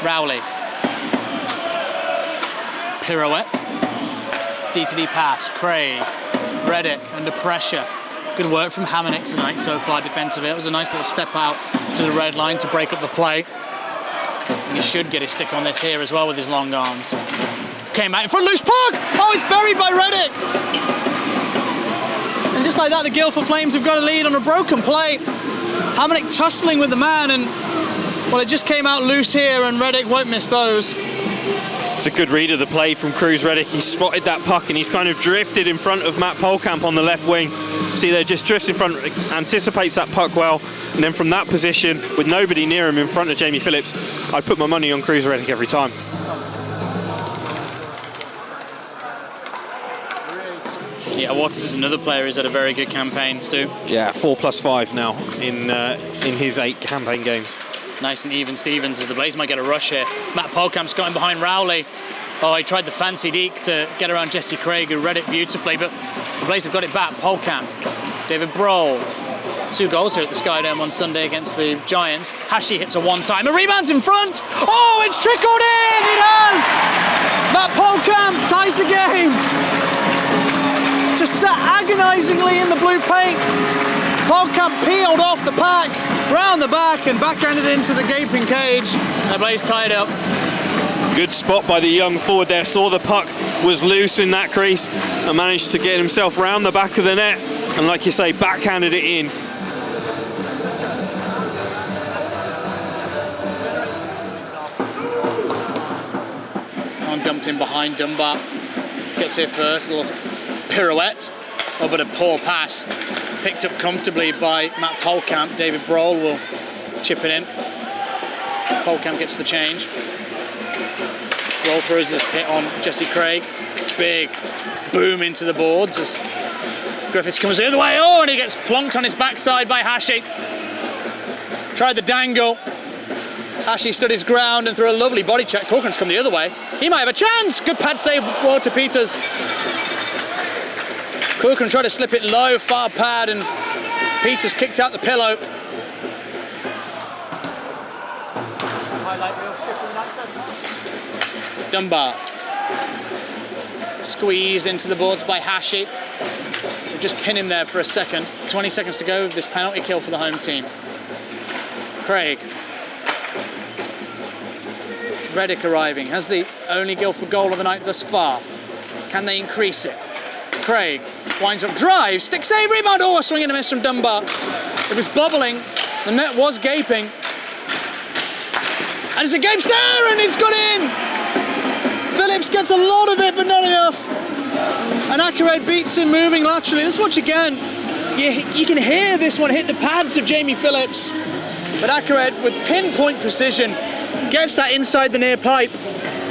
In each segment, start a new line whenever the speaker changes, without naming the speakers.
Rowley. Pirouette. D2D pass. Craig. Reddick under pressure. Good work from Hamonic tonight so far defensively. That was a nice little step out to the red line to break up the play. And he should get his stick on this here as well with his long arms. Came out in front, loose puck! Oh, it's buried by Reddick! And just like that, the Guildford Flames have got a lead on a broken play. Hamonic tussling with the man, and well, it just came out loose here, and Reddick won't miss those.
It's a good read of the play from Cruz Reddick. He spotted that puck and he's kind of drifted in front of Matt Polkamp on the left wing. See there, just drifts in front, anticipates that puck well, and then from that position, with nobody near him in front of Jamie Phillips, I'd put my money on Cruz Reddick every time.
Yeah, Watts is another player who's had a very good campaign, Stu.
Yeah, 4+5 now in his 8 campaign games.
Nice and even Stevens as the Blaze might get a rush here. Matt Polkamp's got him behind Rowley. Oh, he tried the fancy deke to get around Jesse Craig, who read it beautifully, but the Blaze have got it back. Polkamp, David Brohl. 2 goals here at the Skydome on Sunday against the Giants. Hashi hits a one-timer, rebounds in front. Oh, it's trickled in! It has! Matt Polkamp ties the game. Just sat agonisingly in the blue paint. Polkamp peeled off the pack, round the back and backhanded into the gaping cage. And the Blaze tied up.
Good spot by the young forward there. Saw the puck was loose in that crease and managed to get himself round the back of the net. And like you say, backhanded it in.
Dumped in behind Dunbar. Gets here first, a little pirouette. Oh, but a poor pass. Picked up comfortably by Matt Polkamp. David Brohl will chip it in. Polkamp gets the change. Brohl throws his hit on Jesse Craig. Big boom into the boards as Griffiths comes the other way. Oh, and he gets plonked on his backside by Hashi. Tried the dangle. Hashi stood his ground and threw a lovely body check. Corcoran's come the other way. He might have a chance. Good pad save, Walter Peters. Corcoran tried to slip it low, far pad, and Peters kicked out the pillow. Dunbar. Squeezed into the boards by Hashi. We'll just pin him there for a second. 20 seconds to go with this penalty kill for the home team. Craig. Reddick arriving. Has the only Guildford goal of the night thus far. Can they increase it? Craig winds up, drive, stick save, rebound. Oh, a swing and a miss from Dunbar. It was bubbling. The net was gaping. And it's a game snare, and it's got in. Phillips gets a lot of it, but not enough. And Ackeret beats him moving laterally. This watch again. You can hear this one hit the pads of Jamie Phillips. But Ackeret, with pinpoint precision, gets that inside the near pipe.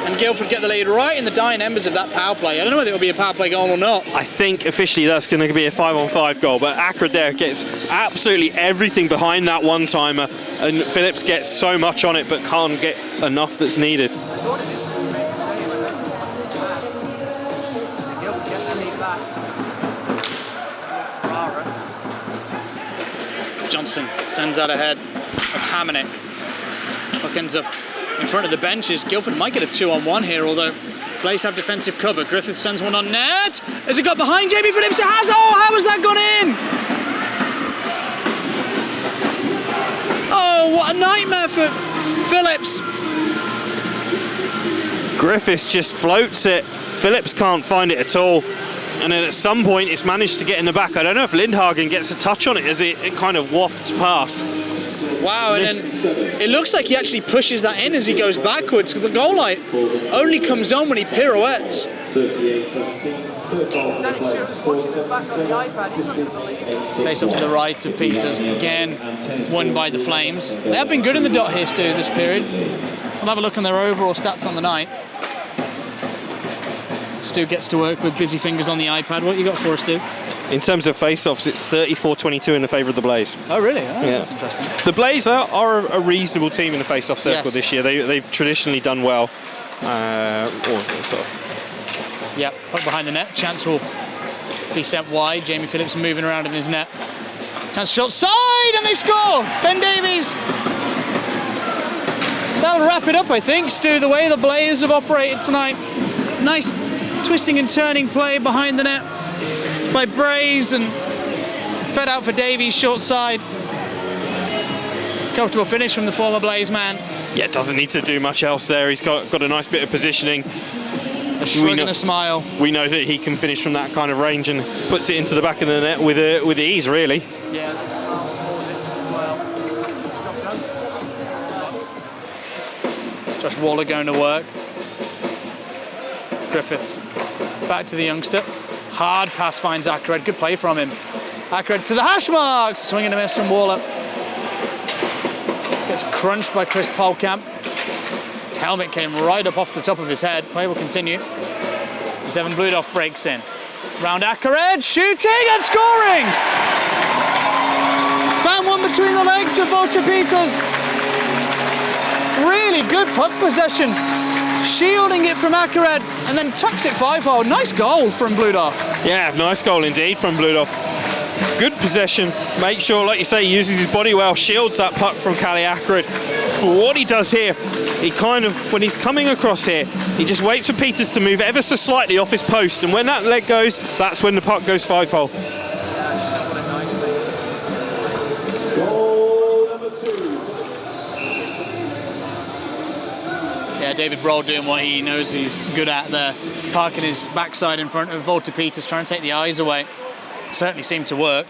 And Guildford get the lead right in the dying embers of that power play. I don't know whether it'll be a power play goal or not.
I think officially that's going to be a 5-on-5 goal, but Ackeret there gets absolutely everything behind that one-timer, and Phillips gets so much on it but can't get enough that's needed.
Johnston sends that ahead of Hamonic. Puck ends up in front of the benches. Guildford might get a 2-on-1 here, although Blaze have defensive cover. Griffith sends one on net. Has it got behind Jamie Phillips? It has. Oh, how has that gone in? Oh, what a nightmare for Phillips.
Griffiths just floats it. Phillips can't find it at all. And then at some point it's managed to get in the back. I don't know if Lindhagen gets a touch on it as it kind of wafts past.
Wow, and then it looks like he actually pushes that in as he goes backwards. The goal light only comes on when he pirouettes. Face up to the right of Peters, again won by the Flames. They have been good in the dot here, Stu, this period. We'll have a look on their overall stats on the night. Stu gets to work with busy fingers on the iPad. What you got for us, Stu?
In terms of face-offs, it's 34-22 in the favour of the Blaze.
Oh, really? Oh, yeah. That's interesting.
The Blaze are a reasonable team in the face-off circle this year. They've traditionally done well.
Yeah, puck behind the net. Chance will be sent wide. Jamie Phillips moving around in his net. Chance shot side, and they score! Ben Davies. That'll wrap it up, I think, Stu, the way the Blaze have operated tonight. Nice twisting and turning play behind the net by Braze and fed out for Davies, short side. Comfortable finish from the former Blaze man.
Yeah, doesn't need to do much else there. He's got a nice bit of positioning.
A shrug and a smile.
We know that he can finish from that kind of range and puts it into the back of the net with ease, really.
Yeah. Josh Waller going to work. Griffiths back to the youngster. Hard pass finds Ackred. Good play from him. Ackred to the hash marks. Swing and a miss from Waller. Gets crunched by Chris Polkamp. His helmet came right up off the top of his head. Play will continue. As Evan Bludoff breaks in. Round Ackred, shooting and scoring! Found one between the legs of Walter Peters. Really good puck possession. Shielding it from Ackred and then tucks it 5-hole. Nice goal from Bludoff.
Yeah, nice goal indeed from Bludoff. Good possession. Make sure, like you say, he uses his body well, shields that puck from Kalle Ackred. But what he does here, he kind of, when he's coming across here, he just waits for Peters to move ever so slightly off his post, and when that leg goes, that's when the puck goes 5-hole.
Yeah, David Broll doing what he knows he's good at there, parking his backside in front of Walter Peters, trying to take the eyes away. Certainly seemed to work.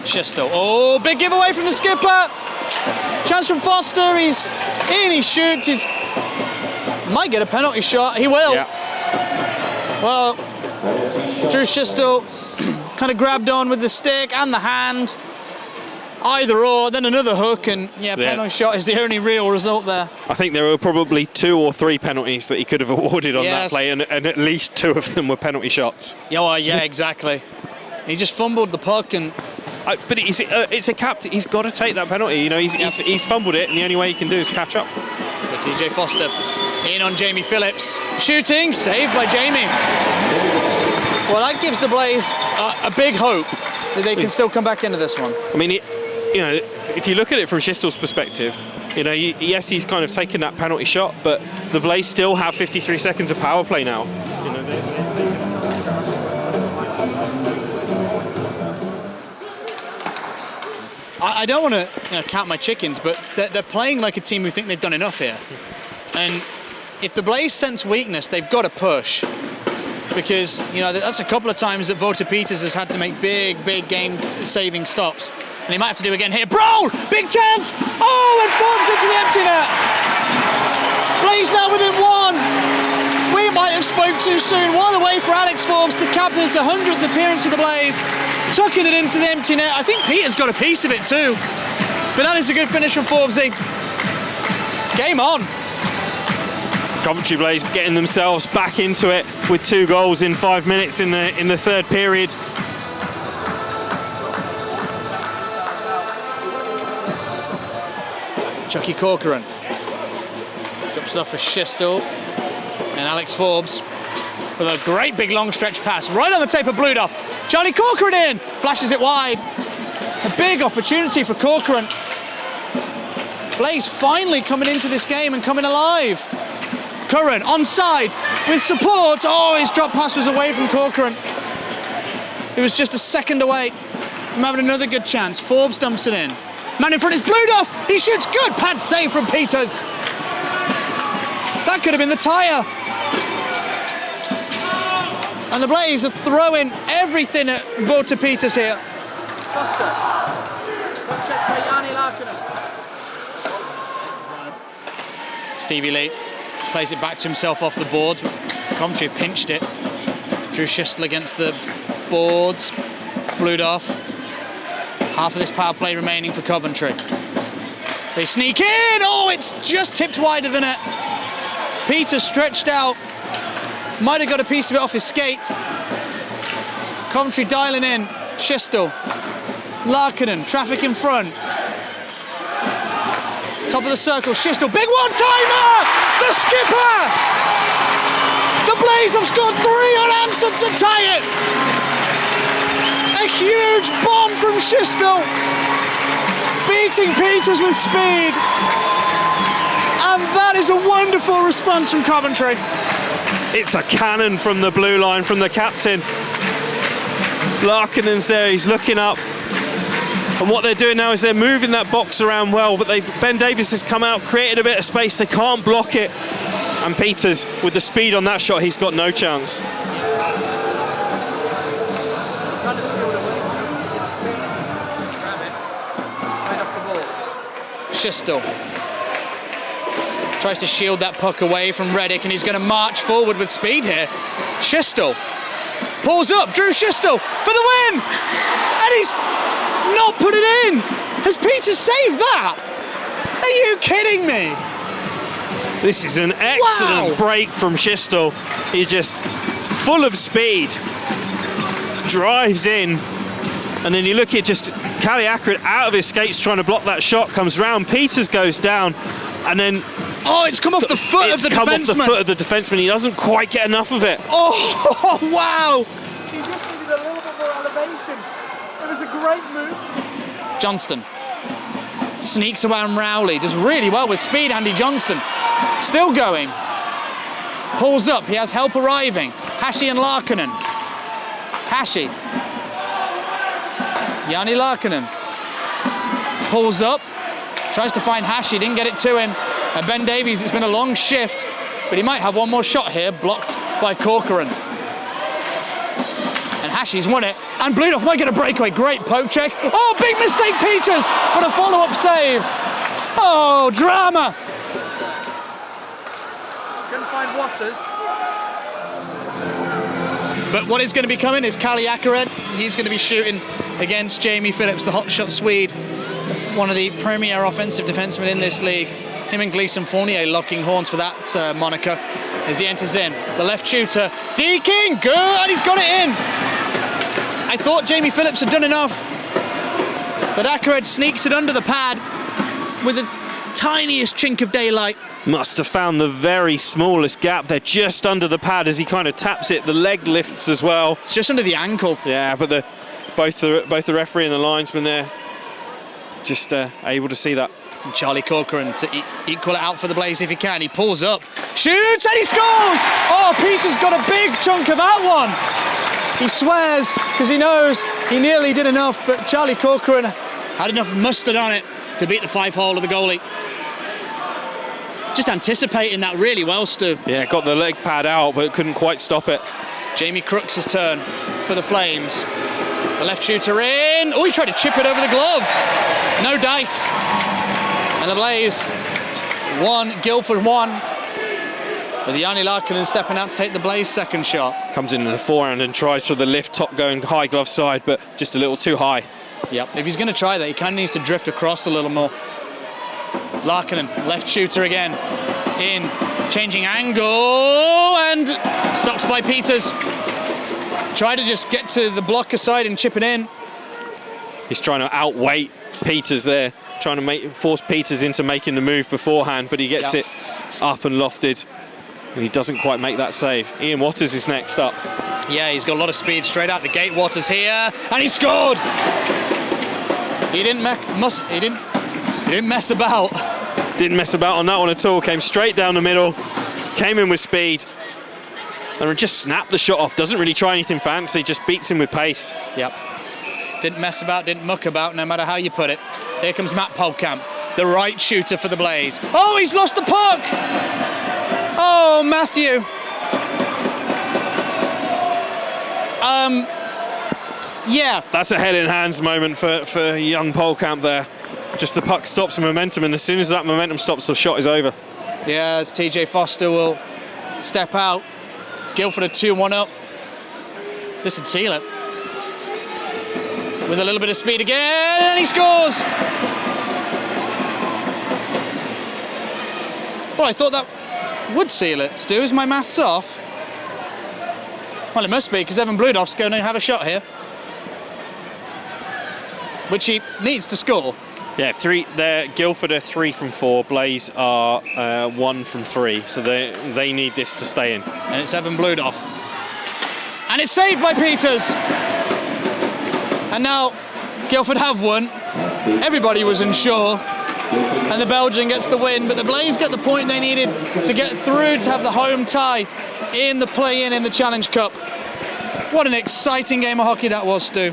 Schisto, oh, big giveaway from the skipper. Chance from Foster, he's in, he shoots, he's might get a penalty shot, he will.
Yeah.
Well, Drew Schisto kind of grabbed on with the stick and the hand. Either or, then another hook, and penalty shot is the only real result there.
I think there were probably 2 or 3 penalties that he could have awarded on that play, and at least 2 of them were penalty shots.
Yeah, well, yeah, exactly. He just fumbled the puck, and
but it's a captain. He's got to take that penalty. You know, he's fumbled it, and the only way he can do is catch up.
But TJ Foster in on Jamie Phillips, shooting, saved by Jamie. Well, that gives the Blaze a big hope that they can still come back into this one.
I mean, if you look at it from Schistel's perspective, yes, he's kind of taken that penalty shot, but the Blaze still have 53 seconds of power play now.
I don't want to count my chickens, but they're playing like a team who think they've done enough here. And if the Blaze sense weakness, they've got to push. Because, that's a couple of times that Walter Peters has had to make big game-saving stops. And he might have to do again here. Broll! Big chance! Oh, and Forbes into the empty net! Blaze now within 1. We might have spoke too soon. One away for Alex Forbes to cap his 100th appearance for the Blaze. Tucking it into the empty net. I think Peters got a piece of it too. But that is a good finish from Forbesy. Game on.
Coventry Blaze getting themselves back into it with 2 goals in 5 minutes in the third period.
Chucky Corcoran drops it off for Schistel and Alex Forbes with a great big long stretch pass right on the tape of Bludoff. Charlie Corcoran in, flashes it wide. A big opportunity for Corcoran. Blaze finally coming into this game and coming alive. Curran onside with support. Oh, his drop pass was away from Corcoran. It was just a second away from having another good chance. Forbes dumps it in. Man in front is Bludoff. He shoots good. Pad save from Peters. That could have been the tyre. And the Blaze are throwing everything at Walter Peters here. Stevie Lee plays it back to himself off the boards. Coventry have pinched it. Drew Schistel against the boards. Bludoff. Half of this power play remaining for Coventry. They sneak in. Oh, it's just tipped wide of the net. Peters stretched out. Might have got a piece of it off his skate. Coventry dialing in. Schistel. Larkinen. Traffic in front. Top of the circle. Schistel. Big one-timer! The skipper! The Blaze have scored 3 unanswered to tie it. A huge bomb from Schistel. Beating Peters with speed. And that is a wonderful response from Coventry.
It's a cannon from the blue line, from the captain. Larkinen's there, he's looking up. And what they're doing now is they're moving that box around well, but Ben Davies has come out, created a bit of space, they can't block it. And Peters, with the speed on that shot, he's got no chance.
Schistel tries to shield that puck away from Reddick, and he's going to march forward with speed here. Schistel pulls up, Drew Schistel for the win, and he's not put it in. Has Peters saved that? Are you kidding me?
This is an excellent break from Schistel. He's just full of speed, drives in, and then you look at just Kaliakrid out of his skates trying to block that shot, comes round, Peters goes down, and then
it's come off the foot of the defenseman. It's come off the foot of
the defenseman. He doesn't quite get enough of it.
Oh, wow.
He just needed a little bit more elevation. It was a great move.
Johnston sneaks around Rowley, does really well with speed. Andy Johnston still going. Pulls up, he has help arriving. Hashi and Larkinen. Hashi. Yanni Larkinen pulls up, tries to find Hashi, didn't get it to him. And Ben Davies, it's been a long shift, but he might have one more shot here, blocked by Corcoran. And Hashi's won it, and Bludoff might get a breakaway. Great poke check. Oh, big mistake, Peters, but a follow-up save. Oh, drama.
Couldn't find Waters.
But what is going to be coming is Kaliakrid. He's going to be shooting against Jamie Phillips, the hotshot Swede, one of the premier offensive defensemen in this league. Him and Gleason Fournier locking horns for that moniker as he enters in. The left shooter, Deaking, good, and he's got it in. I thought Jamie Phillips had done enough, but Akrid sneaks it under the pad with the tiniest chink of daylight.
Must have found the very smallest gap there, just under the pad as he kind of taps it. The leg lifts as well.
It's just under the ankle.
Yeah, but both the referee and the linesman there just able to see that.
And Charlie Corcoran to equal it out for the Blaze if he can. He pulls up, shoots, and he scores! Oh, Peter's got a big chunk of that one. He swears because he knows he nearly did enough, but Charlie Corcoran had enough mustard on it to beat the 5-hole of the goalie. Just anticipating that really well, Stu.
Yeah, got the leg pad out, but couldn't quite stop it.
Jamie Crooks' turn for the Flames. The left shooter in. Oh, he tried to chip it over the glove. No dice. And the Blaze won, Guildford won. With Yanni Larkinen stepping out to take the Blaze second shot.
Comes in the forehand and tries for the lift, top going high glove side, but just a little too high.
Yep, if he's going to try that, he kind of needs to drift across a little more. Larkinen, left shooter again, in, changing angle, and stopped by Peters. Try to just get to the blocker side and chip it in.
He's trying to outweight Peters there, trying to force Peters into making the move beforehand, but he gets it up and lofted, and he doesn't quite make that save. Ian Waters is next up.
Yeah, he's got a lot of speed straight out the gate. Waters here, and he scored. He didn't mess about.
Didn't mess about on that one at all. Came straight down the middle, came in with speed, and just snapped the shot off. Doesn't really try anything fancy, just beats him with pace.
Yep. Didn't mess about, didn't muck about, no matter how you put it. Here comes Matt Polkamp, the right shooter for the Blaze. Oh, he's lost the puck! Oh, Matthew. Yeah.
That's a head in hands moment for young Polkamp there. Just the puck stops momentum, and as soon as that momentum stops, the shot is over.
Yeah, as TJ Foster will step out. Guildford are 2-1 up. This would seal it. With a little bit of speed again, and he scores! Well, I thought that would seal it. Stu, is my maths off? Well, it must be, because Evan Bludoff's going to have a shot here. Which he needs to score.
Yeah, Guildford are 3 from 4. Blaze are 1 from 3. So they need this to stay in.
And it's Evan Bludoff. And it's saved by Peters. And now Guildford have won. Everybody was unsure. and the Belgian gets the win, but the Blaze get the point they needed to get through to have the home tie in the play-in in the Challenge Cup. What an exciting game of hockey that was, Stu.